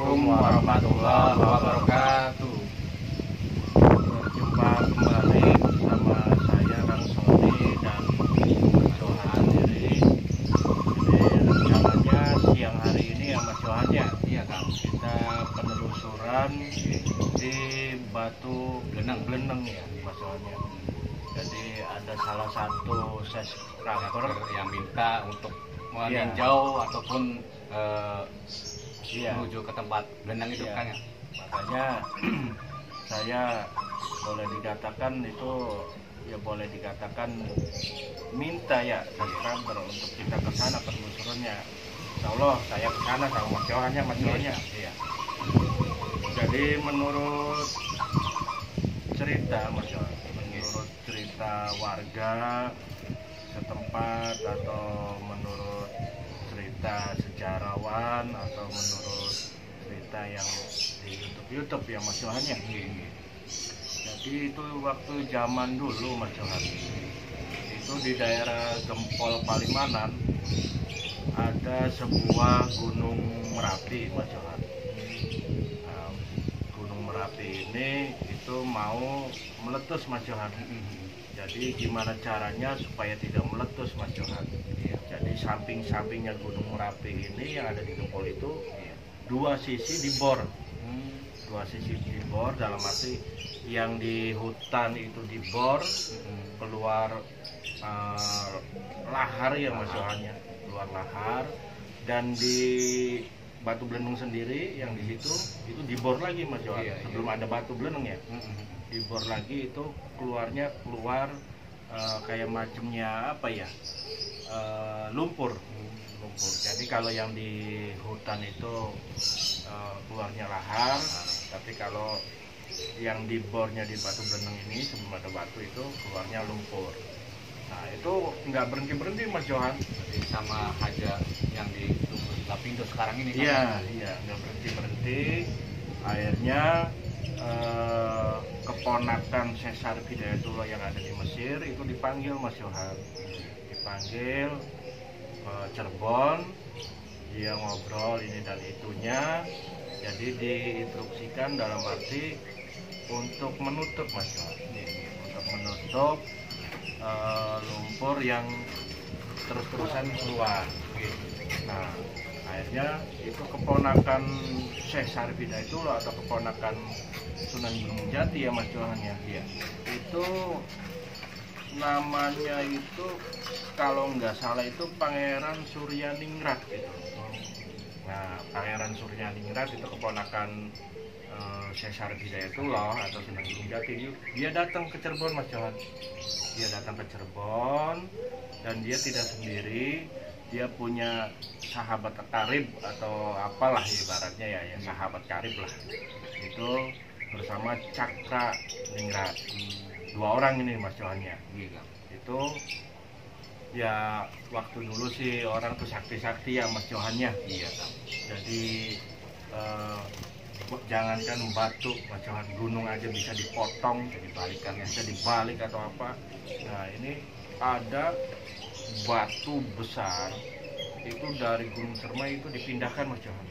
Assalamualaikum warahmatullahi wabarakatuh. Berjumpa kembali bersama saya Kang Sony dan Mas Johan sendiri. Jadi rencananya siang hari ini ya Mas Johan ya, iya Kang, kita penelusuran di Batu Bleneng ya Mas Johan ya. Jadi ada salah satu subscriber yang minta untuk Iya. meninjau ataupun Iya. menuju ke tempat Bleneng itu Iya. kan ya. Makanya saya boleh dikatakan itu ya boleh dikatakan minta ya subscriber untuk kita ke sana penelusurannya. Insya Allah saya ke sana sama Mas Johannya, Mas Johannya. Iya. Jadi menurut cerita Mas Johan, menurut cerita warga setempat atau menurut cerita sejarawan atau menurut cerita yang di YouTube ya Mas Johan ya. Jadi itu waktu zaman dulu Mas Johan, itu di daerah Gempol Palimanan ada sebuah gunung Merapi Mas Johan. Nah, gunung Merapi ini itu mau meletus Mas Johan. Jadi gimana caranya supaya tidak meletus Mas Johan? Jadi samping-sampingnya Gunung Merapi ini yang ada di Gempol itu dua sisi dibor. Dua sisi dibor dalam arti yang di hutan itu dibor keluar lahar ya Mas Johannya, keluar lahar, dan di Batu Bleneng sendiri yang di situ itu dibor lagi Mas Johan. Sebelum ada Batu Bleneng ya. Dibor lagi itu keluar kayak macamnya apa ya, lumpur. Jadi kalau yang di hutan itu keluarnya lahar, tapi kalau yang di bornya di Batu Bleneng ini sebelum ada batu itu keluarnya lumpur. Nah itu nggak berhenti Mas Johan. Jadi sama aja yang di Lapindo sekarang ini. Iya nggak berhenti. Akhirnya keponakan Caesar Hidayatullah yang ada di Mesir itu dipanggil Mas Johan, dipanggil ke Cirebon, dia ngobrol ini dan itunya. Jadi diinstruksikan dalam arti untuk menutup Mas Johan, untuk menutup lumpur yang terus-terusan keluar. Nah akhirnya itu keponakan Syekh Syarif Hidayatullah atau keponakan Sunan Gunung Jati ya Mas Johan ya. Itu namanya itu kalau nggak salah itu Pangeran Suryaningrat gitu. Nah Pangeran Suryaningrat itu keponakan Syekh Syarif Hidayatullah atau Sunan Gunung Jati. Dia datang ke Cirebon Mas Johan. Dia datang ke Cirebon dan dia tidak sendiri. Dia punya sahabat karib atau apalah ibaratnya ya sahabat karib lah, itu bersama Cakra Ningrat. Dua orang ini Mas Johannya. Itu ya waktu dulu sih orang tuh sakti-sakti ya Mas Johannya. Jadi jangankan batu Mas Johan, gunung aja bisa dipotong, bisa dibalik atau apa. Nah ini ada batu besar itu dari Gunung Sermai itu dipindahkan Mas Johan.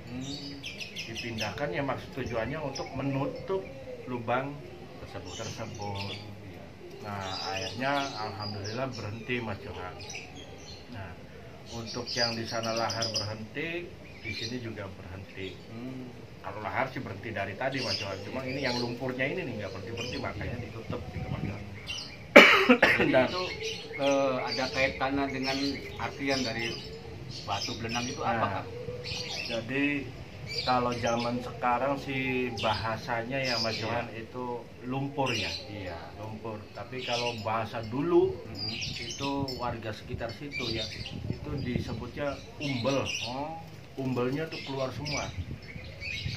Dipindahkan ya maksud tujuannya untuk menutup lubang tersebut. Nah akhirnya alhamdulillah berhenti Mas Johan. Nah untuk yang di sana lahar berhenti, di sini juga berhenti. Kalau lahar sih berhenti dari tadi Mas Johan, cuma ini yang lumpurnya ini nih nggak berhenti makanya ditutup gitu Mas Johan. Jadi itu ada kaitannya dengan artian dari Batu Bleneng itu apa Kak? Jadi kalau zaman sekarang sih bahasanya ya Mas Johan itu lumpur ya. Lumpur. Tapi kalau bahasa dulu itu warga sekitar situ ya itu disebutnya umbel. Umbelnya tuh keluar semua.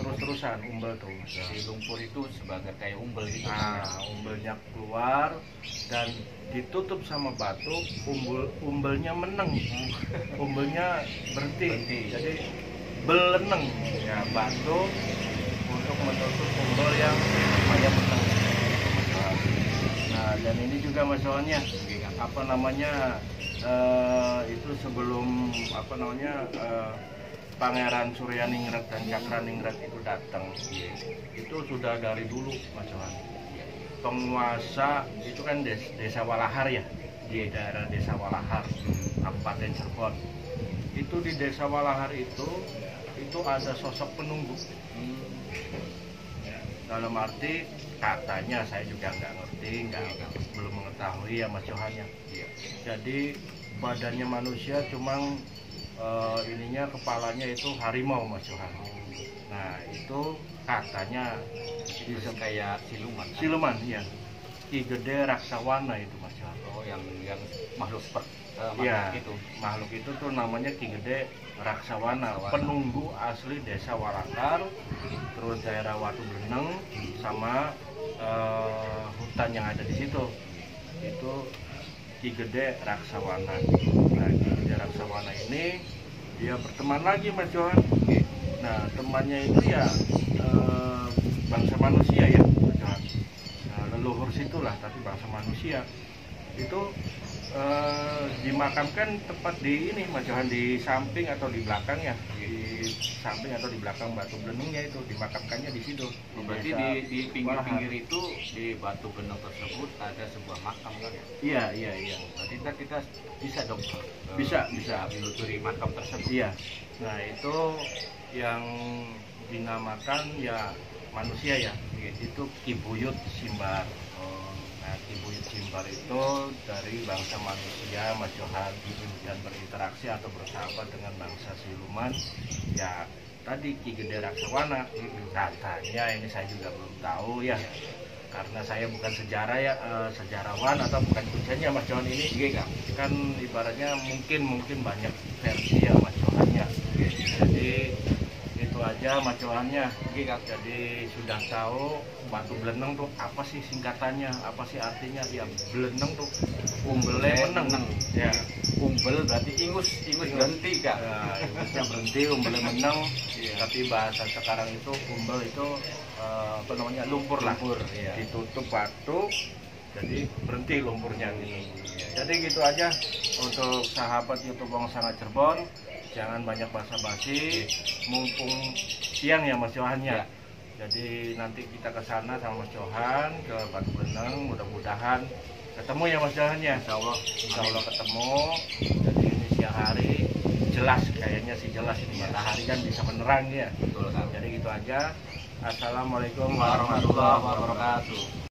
Terus-terusan umbel tuh. Jadi lumpur itu sebagai kayak umbel gitu. Nah, umbelnya keluar dan ditutup sama batu, umbelnya meneng. Umbelnya berhenti. Jadi beleneng ya batu untuk menutup umbel yang supaya meneng. Nah, dan ini juga Mas Johannya apa namanya itu sebelum apa namanya Pangeran Suryaningrat dan Cakraningrat itu datang, itu sudah dari dulu Mas Johan. Penguasa itu kan desa Walahar ya, di daerah desa Walahar, Kabupaten Cirebon. Itu di desa Walahar itu ada sosok penunggu. Dalam arti katanya, saya juga nggak ngerti, belum mengetahui ya Mas Johan ya. Jadi badannya manusia, cuma ininya kepalanya itu harimau Mas Johan. Nah itu katanya bisa kayak siluman. Siluman ya. Ki Gede Raksawana itu Mas Johan. Oh, yang makhluk ya, itu. Makhluk itu tuh namanya Ki Gede Raksawana, penunggu asli desa Walakar, terus daerah Watu Bleneng, sama hutan yang ada di situ. Itu Ki Gede Raksawana. Nah, Ki Gede Raksawana ini dia berteman lagi Mas Johan. Nah, temannya itu ya bangsa manusia ya Mas Johan. Nah, leluhur situlah, tapi bangsa manusia. Itu dimakamkan tepat di ini Mas Johan, di samping atau di belakang ya, di samping atau di belakang Batu Blenengnya itu dimakamkannya di situ. Berarti di pinggir-pinggir itu, di Batu Bleneng tersebut ada sebuah makam kan ya? Iya. Berarti kita bisa dong Bisa menelusuri makam tersebut. Iya. Nah itu yang dinamakan ya manusia ya, itu Ki Buyut Simbar. Nah, Ki Buyut Simbar itu dari bangsa manusia Mas Johan, dan berinteraksi atau bersahabat dengan bangsa siluman ya tadi Ki Gede Raksawana. Katanya, ini saya juga belum tahu ya, karena saya bukan sejarah ya, sejarawan atau bukan kuncinya Mas Johan ini kan ibaratnya mungkin banyak versi ya Mas Johannya. Jadi itu aja Mas Johannya. Jadi sudah tahu Batu Bleneng tuh apa sih singkatannya, apa sih artinya? Ya Bleneng tuh umbelnya meneng. Ya, Umbel berarti ingus berhenti Kak. ya, ingusnya berhenti, umbelnya meneng. Tapi bahasa sekarang itu umbel itu apa namanya, lumpur lah. Iya. Ditutup batu, jadi berhenti lumpurnya gitu. Jadi gitu aja untuk sahabat YouTube Wong Sangat Cirebon. Jangan banyak basa-basi, mumpung siang ya Mas Johannya. Jadi nanti kita ke sana sama Mas Johan ke Batu Bleneng, mudah-mudahan ketemu ya Mas Johannya. Insya Allah ketemu. Jadi ini siang hari jelas, kayaknya sih jelas ini matahari kan bisa menerang ya. Betul kan. Jadi gitu aja. Assalamualaikum Warahmatullahi wabarakatuh.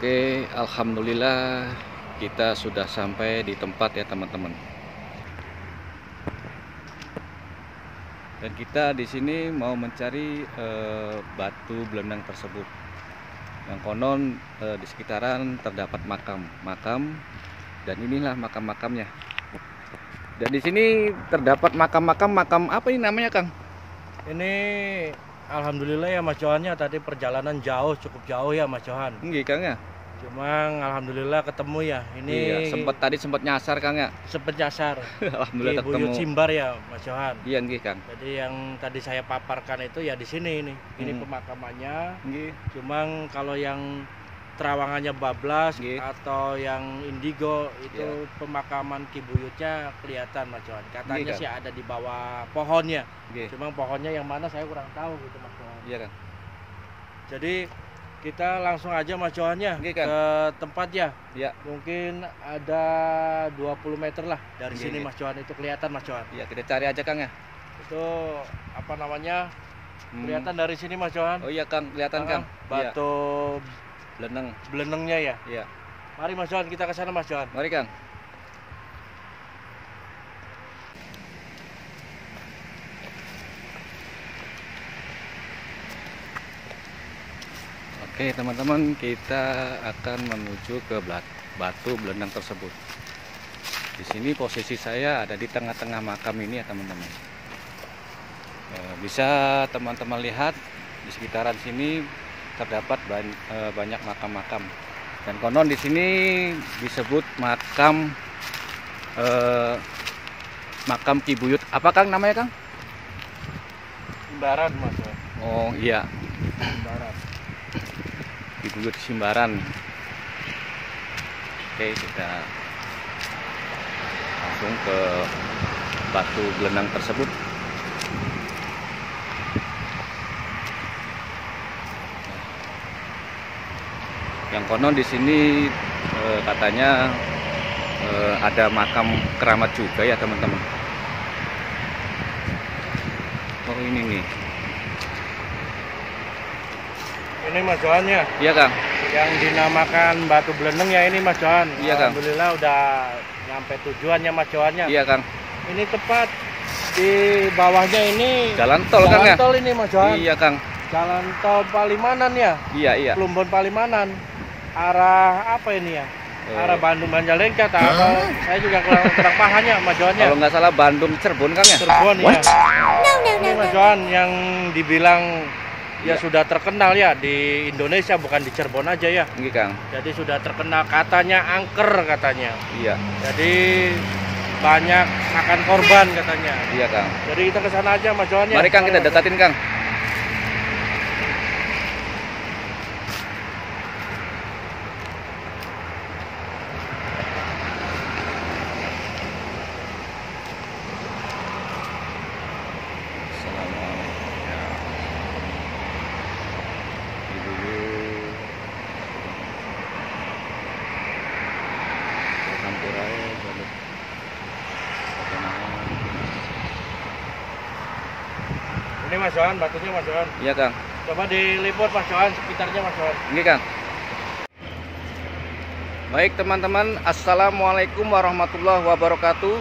Oke, alhamdulillah kita sudah sampai di tempat ya teman-teman. Dan kita di sini mau mencari Batu Bleneng tersebut. Yang konon di sekitaran terdapat makam, dan inilah makam-makamnya. Dan di sini terdapat makam apa ini namanya, Kang? Ini alhamdulillah ya Mas Johannya, tadi perjalanan cukup jauh ya Mas Johan. Nggih, Kang ya. Cuma alhamdulillah ketemu ya. Ini Iya, sempat nyasar Kang ya. sempet nyasar. Alhamdulillah Di Buyut ketemu. Simbar ya, Mas Johan. Iya nggih Kang. Jadi yang tadi saya paparkan itu ya di sini ini. Ini Hmm. pemakamannya. Nggih. Cuma kalau yang Terawangannya bablas Nggih. atau yang indigo itu Ya. pemakaman Ki Buyutnya kelihatan Mas Johan. Katanya Nggih, Kang. sih ada di bawah pohonnya. Nggih. Cuma pohonnya yang mana saya kurang tahu gitu Mas Johan. Iya Kang. Jadi kita langsung aja Mas Johan ya Nggih, Kang. ke tempat ya. Iya. Mungkin ada 20 meter lah dari Nggih, sini nggih. Mas Johan, itu kelihatan Mas Johan. Iya, kita cari aja Kang ya. Itu apa namanya? Hmm. Kelihatan dari sini Mas Johan. Oh iya Kang, kelihatan Kang. Iya. Batu Beleneng. belenengnya ya. Iya. Mari Mas Johan, kita ke sana Mas Johan. Mari Kang. Oke teman-teman, kita akan menuju ke batu belenang tersebut. Di sini posisi saya ada di tengah-tengah makam ini ya teman-teman. Bisa teman-teman lihat di sekitaran sini terdapat banyak makam-makam. Dan konon di sini disebut makam Ki Buyut. Apa Kang namanya Kang? Simbaran Mas Johan. Oh iya, Simbaran. Ki Buyut Simbaran. Oke, kita langsung ke batu belenang tersebut. Yang konon di sini katanya ada makam keramat juga ya teman-teman. Oh ini nih. Ini Mas Johan ya, Iya Kang. yang dinamakan batu beleneng ya ini Mas Johan. Iya, Kang. Alhamdulillah udah nyampe tujuannya Mas Johannya. Iya Kang. Ini tepat di bawahnya ini Jalan tol Kang ya. jalan tol ini Mas Johan. Iya Kang. Jalan tol Palimanan ya, Iya. Plumbon Palimanan. Arah apa ini ya? Arah Bandung Majalengka atau saya juga kurang pahamnya Mas Johannya. Kalau nggak salah Bandung Cirebon Kang ya. Cirebon ya. Ini Mas Johan yang dibilang ya sudah terkenal ya di Indonesia, bukan di Cirebon aja ya. Iya Kang. Jadi sudah terkenal, katanya angker katanya. Iya. Jadi banyak makan korban katanya. Iya Kang. Jadi kita ke sana aja Mas Johan ya. Mari Kang kita dekatin Kang. Ini Mas Johan, batunya Mas Johan. Iya Kang. Coba diliput Mas Johan sekitarnya Mas Johan. Ini Kang. Baik teman-teman, assalamualaikum warahmatullahi wabarakatuh.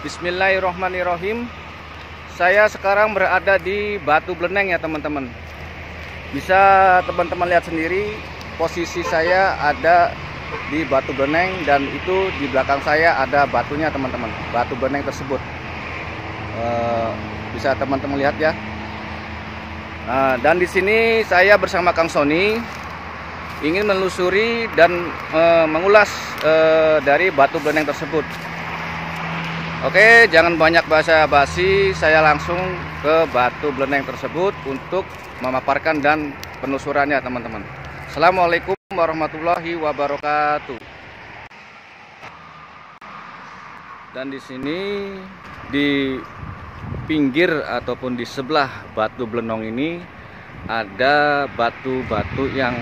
Bismillahirrohmanirrohim. Saya sekarang berada di Batu Beleneng ya teman-teman. Bisa teman-teman lihat sendiri, posisi saya ada di Batu Beleneng dan itu di belakang saya ada batunya teman-teman. Batu Beleneng tersebut. Bisa teman-teman lihat ya. Dan di sini saya bersama Kang Sony ingin menelusuri dan mengulas dari batu beleneng tersebut. Oke, jangan banyak basa-basi, saya langsung ke batu beleneng tersebut untuk memaparkan dan penelusurannya teman-teman. Assalamualaikum warahmatullahi wabarakatuh. Dan di sini di pinggir ataupun di sebelah batu belenong ini ada batu-batu yang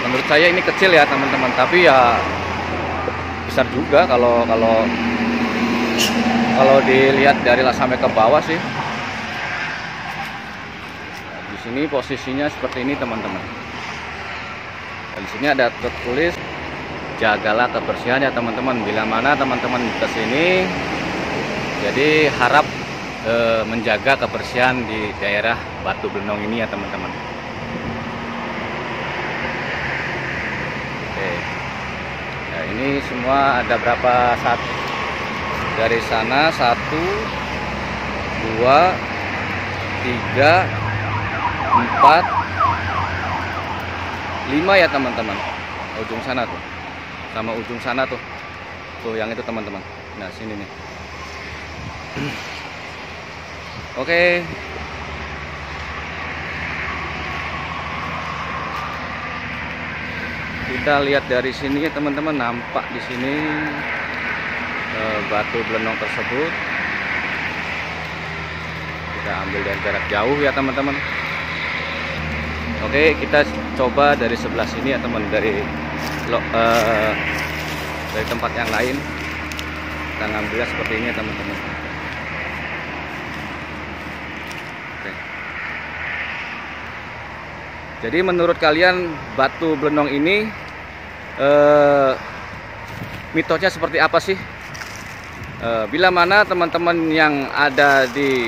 menurut saya ini kecil ya teman-teman, tapi ya besar juga kalau dilihat dari sampai ke bawah sih. Nah, di sini posisinya seperti ini teman-teman. Di sini ada tertulis jagalah kebersihan ya teman-teman. Bila mana teman-teman ke sini, jadi harap menjaga kebersihan di daerah Batu Belenong ini ya teman-teman. Oke. Nah, ini semua ada berapa saat dari sana 1, 2, 3, 4, 5 ya teman-teman. Ujung sana tuh. Sama ujung sana tuh. Tuh yang itu teman-teman. Nah, sini nih. Oke. Kita lihat dari sini ya teman-teman, nampak di sini batu belenong tersebut. Kita ambil dari jarak jauh ya teman-teman. Oke, kita coba dari sebelah sini ya teman, dari tempat yang lain. Kita ngambilnya seperti ini ya teman-teman. Oke. Jadi menurut kalian batu belenong ini mitosnya seperti apa sih? Bila mana teman-teman yang ada di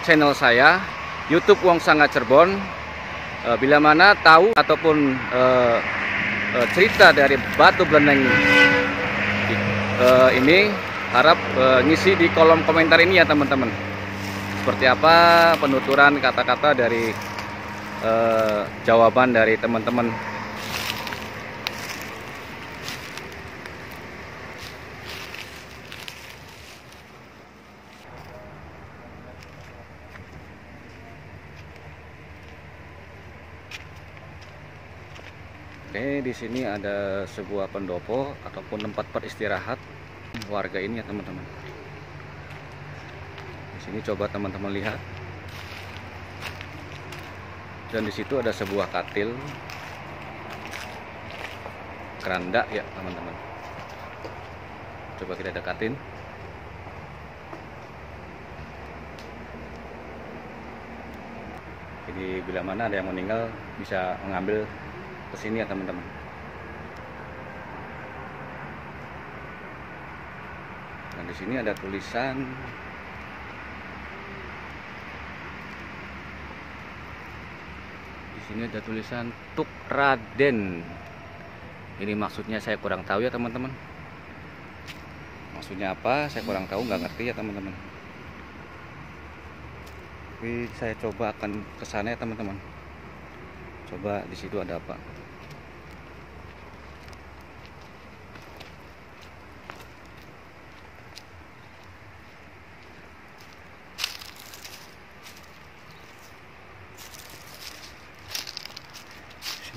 channel saya YouTube Wong Sanga Cirebon, bila mana tahu ataupun cerita dari batu belenong ini, harap ngisi di kolom komentar ini ya teman-teman. Seperti apa penuturan kata-kata dari jawaban dari teman-teman. Oke, di sini ada sebuah pendopo ataupun tempat beristirahat warga ini ya teman-teman. Di sini coba teman-teman lihat. Dan di situ ada sebuah katil keranda ya teman-teman. Coba kita dekatin. Jadi bila mana ada yang meninggal bisa mengambil ke sini ya teman-teman. Dan di sini ada tulisan Ini ada tulisan Tuk Raden. Ini maksudnya saya kurang tahu ya teman-teman. Maksudnya apa? Saya kurang tahu, nggak ngerti ya teman-teman. Tapi saya coba akan ke sana ya teman-teman. Coba di situ ada apa.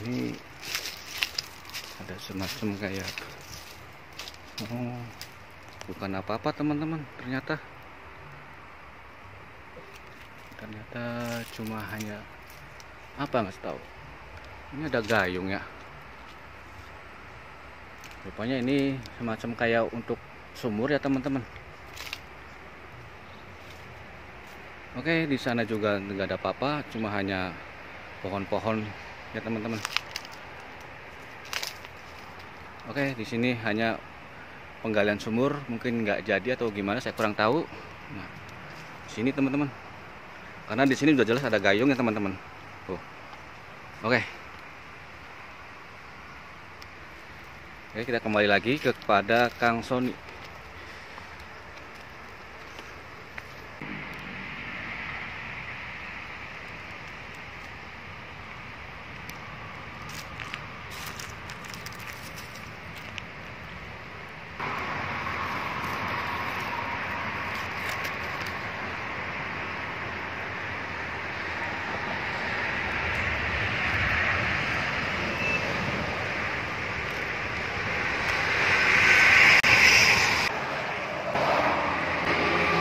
Ini ada semacam kayak bukan apa-apa teman-teman, ternyata cuma hanya apa nggak tahu. Ini ada gayung ya, rupanya ini semacam kayak untuk sumur ya teman-teman. Oke, di sana juga nggak ada apa-apa, cuma hanya pohon-pohon ya teman-teman. Oke, di sini hanya penggalian sumur, mungkin nggak jadi atau gimana, saya kurang tahu. Nah, di sini teman-teman, karena di sini udah jelas ada gayung ya teman-teman. Oke, kita kembali lagi kepada Kang Sony.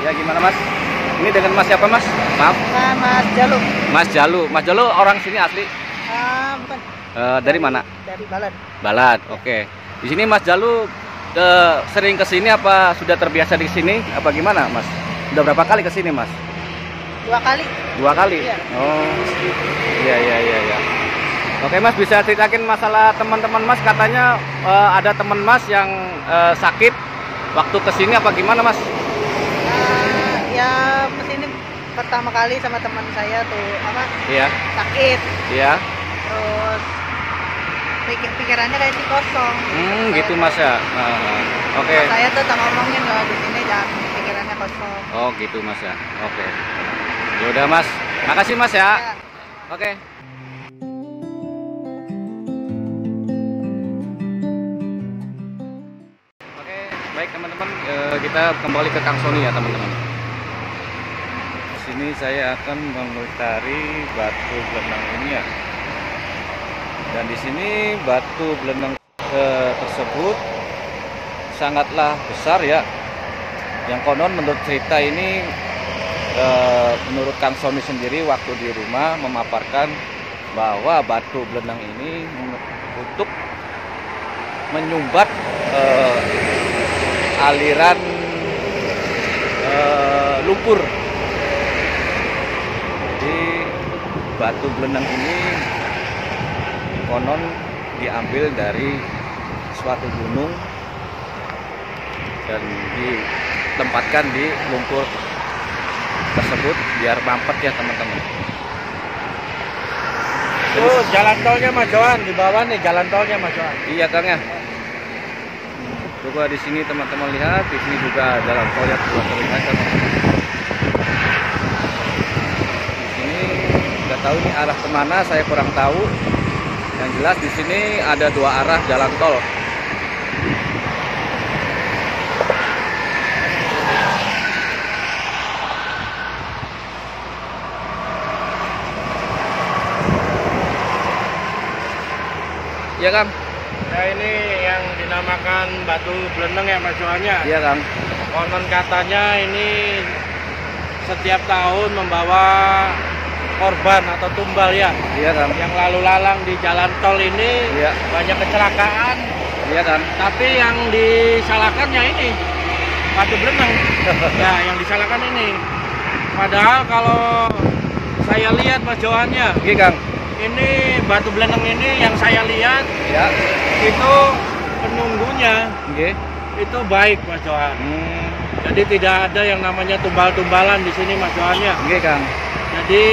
Ya gimana mas? Ini dengan mas siapa mas? Maaf. Mas Jalu. Mas Jalu. Mas Jalu orang sini asli? Bukan. Dari mana? Dari Balat. Balat. Oke. Di sini Mas Jalu sering ke sini apa sudah terbiasa di sini? Apa gimana mas? Udah berapa kali ke sini mas? 2 kali. 2 kali? Iya. Oh. Iya. Oke mas, bisa ceritakan masalah teman-teman mas, katanya ada teman mas yang sakit waktu ke sini apa gimana mas? Ya kesini pertama kali sama teman saya tuh Iya. sakit. Iya. Terus pikirannya kayak si kosong. Gitu mas ya. Oke. Saya tuh tak ngomongin loh di sini jangan pikirannya kosong. Oh gitu mas ya. Oke. Ya udah mas, makasih mas ya. Ya. Oke. Baik teman-teman, kita kembali ke Kang Sony ya teman-teman. Di sini saya akan memutari batu belenang ini ya. Dan di sini batu belenang tersebut sangatlah besar ya. Yang konon menurut cerita ini, menurut Kang Sony sendiri waktu di rumah memaparkan bahwa batu belenang ini untuk menyumbat aliran lumpur. Jadi batu belenang ini konon diambil dari suatu gunung dan ditempatkan di lumpur tersebut biar mampet ya teman-teman. Oh, jalan tolnya Mas Johan di bawah nih, jalan tolnya Mas Johan. Iya Kang ya. Coba di sini teman-teman lihat, di sini juga jalan tol yang sudah terlihat teman-teman. Di sini nggak tahu nih arah kemana, saya kurang tahu. Yang jelas di sini ada dua arah jalan tol. Iya Kang. Nah ini yang dinamakan batu belenang ya Mas Johan ya. Iya Kang. Konon katanya ini setiap tahun membawa korban atau tumbal ya. Iya Kang. Yang lalu lalang di jalan tol ini Iya. banyak kecelakaan. Iya Kang. Tapi yang disalahkannya ini batu belenang. Ya yang disalahkan ini. Padahal kalau saya lihat Mas Johannya, Iya Kang. ini batu belenang ini yang saya lihat Ya. itu penunggunya Oke. itu baik Mas Johan. Jadi tidak ada yang namanya tumbal-tumbalan di sini Mas Johan ya. Oke Kang. Jadi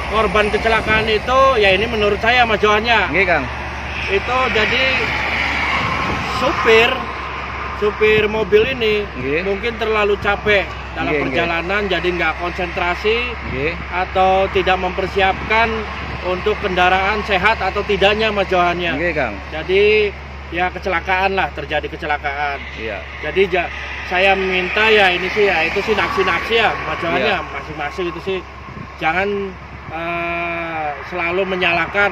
korban kecelakaan itu ya ini menurut saya Mas Johan ya. Oke Kang. Itu jadi supir mobil ini Oke. mungkin terlalu capek dalam Oke, oke. perjalanan jadi nggak konsentrasi Oke. atau tidak mempersiapkan untuk kendaraan sehat atau tidaknya Mas Johannya. Oke Kang. Jadi ya kecelakaan lah, terjadi kecelakaan. Iya. Jadi saya minta ya ini sih ya itu sih naksi-naksi ya Mas Johannya, Iya. masing-masing itu sih jangan selalu menyalahkan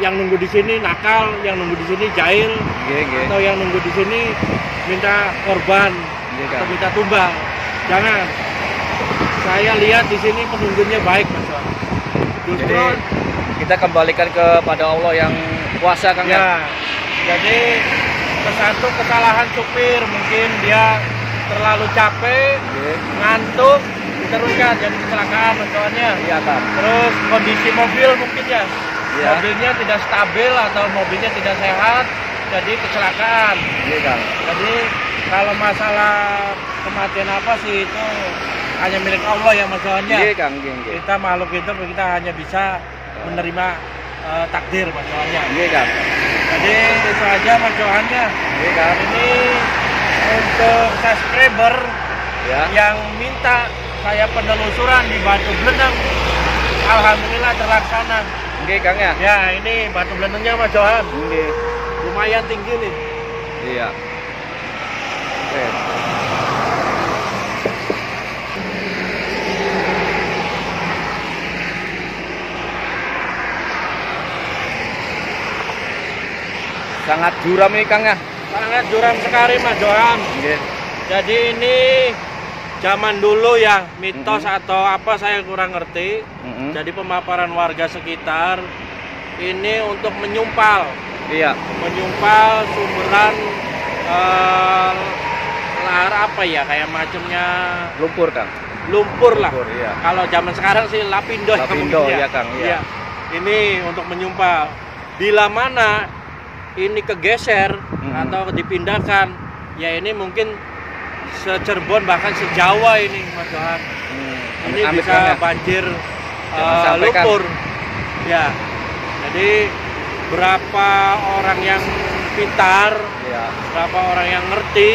yang nunggu di sini nakal, yang nunggu di sini jahil, Oke. atau yang nunggu di sini minta korban Iya atau Kang. minta tumbal. Jangan. Saya lihat di sini penunggunya baik Mas Johan. Justru Jadi kita kembalikan kepada Allah yang kuasa Kang ya. ya, jadi satu kesalahan supir mungkin dia terlalu capek, Oke. ngantuk, diteruskan jadi kecelakaan contohnya. Iya Kang. Terus kondisi mobil mungkin ya, Iya. mobilnya tidak stabil atau mobilnya tidak sehat, jadi kecelakaan. Iya Kang. Jadi kalau masalah kematian apa sih itu hanya milik Allah ya Mas Johannya. Iya Kang. Iya. Kita makhluk hidup kita hanya bisa menerima takdir Mas Johannya. Iya Kang. Jadi itu aja Mas Johannya. Iya Kang. Ini untuk subscriber Ya. yang minta saya penelusuran di batu belenang, alhamdulillah terlaksana. Oke Kang ya. Ya ini batu belenangnya Mas Johan, Oke. lumayan tinggi nih. Iya. Oke. Sangat curam nih Kang ya. Sangat curam sekali Mas Johan. Oke. Jadi ini zaman dulu ya, mitos Mhm. atau apa saya kurang ngerti. Mhm. Jadi pemaparan warga sekitar ini untuk menyumpal Iya. sumberan lahar apa ya kayak macamnya Lumpur Kang. lumpur lah. Lumpur, iya. Kalau zaman sekarang sih lapindo, Lapindo, mungkin ya, Kang, iya. Ini untuk menyumpal. Bila mana ini kegeser atau dipindahkan, ya ini mungkin se-Cirebon bahkan se-Jawa ini Mas Johan. Ini Amit-amit, bisa Kang, ya. banjir Jangan sampai, Kang. lumpur. Ya. Jadi berapa orang yang pintar, Iya. berapa orang yang ngerti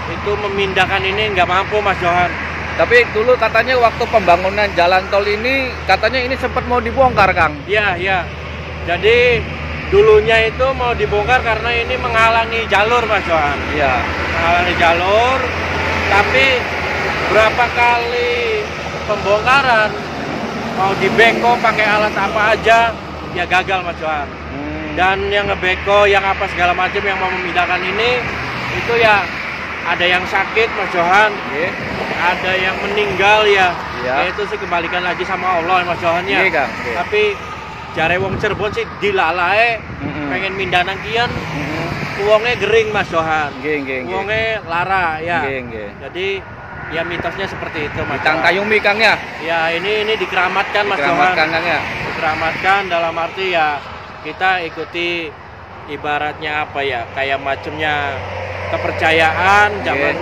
itu memindahkan ini nggak mampu Mas Johan. Tapi dulu katanya waktu pembangunan jalan tol ini katanya ini sempat mau dibongkar Kang. Iya, iya. Jadi dulunya itu mau dibongkar karena ini menghalangi jalur Mas Johan. Iya. Menghalangi jalur, tapi berapa kali pembongkaran mau dibeko pakai alat apa aja ya gagal Mas Johan. Dan yang ngebeko yang apa segala macam yang mau memindahkan ini itu ya ada yang sakit Mas Johan, ada yang meninggal ya. Itu sih kembalikan lagi sama Allah Mas Johan ya. Tapi jare wong Cirebon sih dilalae pengen mindah nang kian. Uangnya gering Mas Johan. Uangnya lara ya. Jadi ya mitosnya seperti itu Mas. Ditangkayumi Kang ya. Ya ini dikeramatkan Mas Johan. Dikeramatkan Kang ya. Dikeramatkan dalam arti ya kita ikuti ibaratnya apa ya, kayak macamnya kepercayaan zaman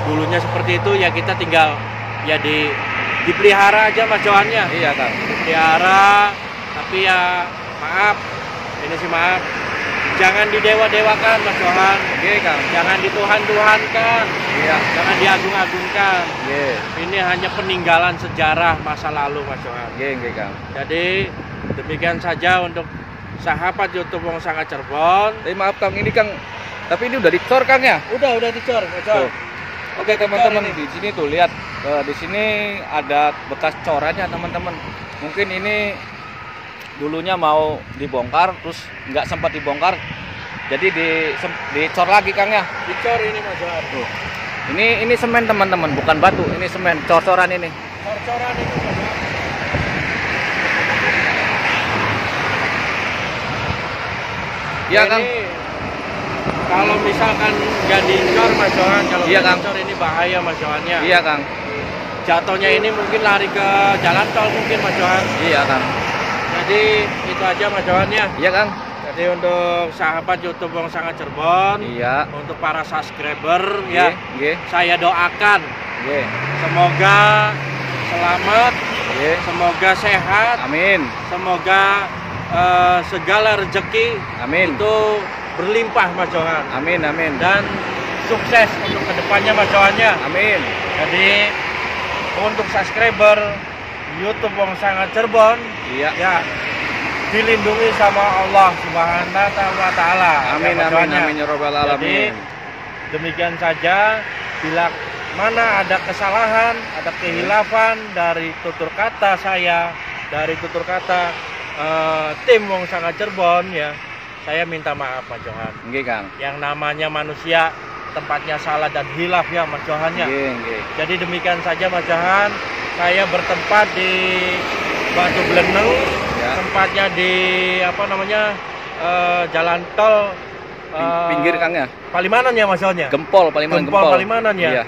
dulunya seperti itu ya, kita tinggal ya dipelihara aja Mas Johan ya. Iya Kang. Dipelihara, tapi ya maaf, ini sih maaf, jangan didewa-dewakan Mas Johan. Kang. Jangan dituhan-tuhankan. Iya. Jangan diagung-agungkan. Ini Ini hanya peninggalan sejarah masa lalu Mas Johan. Kang. Jadi demikian saja untuk sahabat YouTube Wong Sanga Cirebon. Maaf Kang, ini Kang, tapi ini udah dicor Kang ya? Udah dicor, Mas Johan. Oke teman-teman, di sini tuh lihat, di sini ada bekas corannya teman-teman. Mungkin ini dulunya mau dibongkar, terus nggak sempat dibongkar, jadi dicor lagi Kang ya? Dicor ini Mas Johan. Tuh. Ini semen teman-teman, bukan batu, ini semen, cor-coran ini. Cor-coran ini Mas Johan. Iya Kang. Kalau misalkan nggak dicor Mas Johan, kalau Iya, nggak Kang. dicor ini bahaya Mas Johannya. Iya Kang. Jatuhnya ini mungkin lari ke jalan tol mungkin Mas Johan. Iya Kang. Jadi itu aja Mas Johannya. Iya Kang. Jadi untuk sahabat YouTube Wong Sanga Cirebon, Iya. untuk para subscriber ya, Nggih. saya doakan Nggih. semoga selamat, Nggih. semoga sehat, Amin. semoga segala rezeki Amin. itu berlimpah Mas Johan. Amin. Amin. Dan sukses untuk kedepannya Mas Johannya. Amin. Jadi untuk subscriber YouTube Wong Sanga Cirebon, Iya. ya dilindungi sama Allah Subhanahu wa Ta'ala. Amin. Ya, Mas Amin. Johannya. Amin ya Rabbal Jadi alamin. demikian saja. Bila mana ada kesalahan, ada kehilafan dari tutur kata saya, dari tutur kata tim Wong Sanga Cirebon ya, saya minta maaf Mas Johan. Nggih Kang. Yang namanya manusia tempatnya salah dan hilaf ya Mas Johannya. Nggih. Jadi demikian saja Mas Johan. Saya bertempat di Batu Beleneng, Ya. tempatnya di apa namanya jalan tol Pinggir Kang ya. Palimanan ya Mas Johannya. Gempol, Palimanan Gempol Palimanan ya. Iya.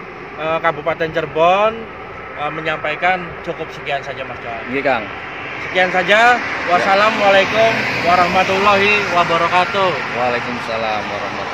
Kabupaten Cirebon menyampaikan cukup sekian saja Mas Johan. Nggih Kang. Sekian saja. Wassalamualaikum warahmatullahi wabarakatuh. Waalaikumsalam warahmatullahi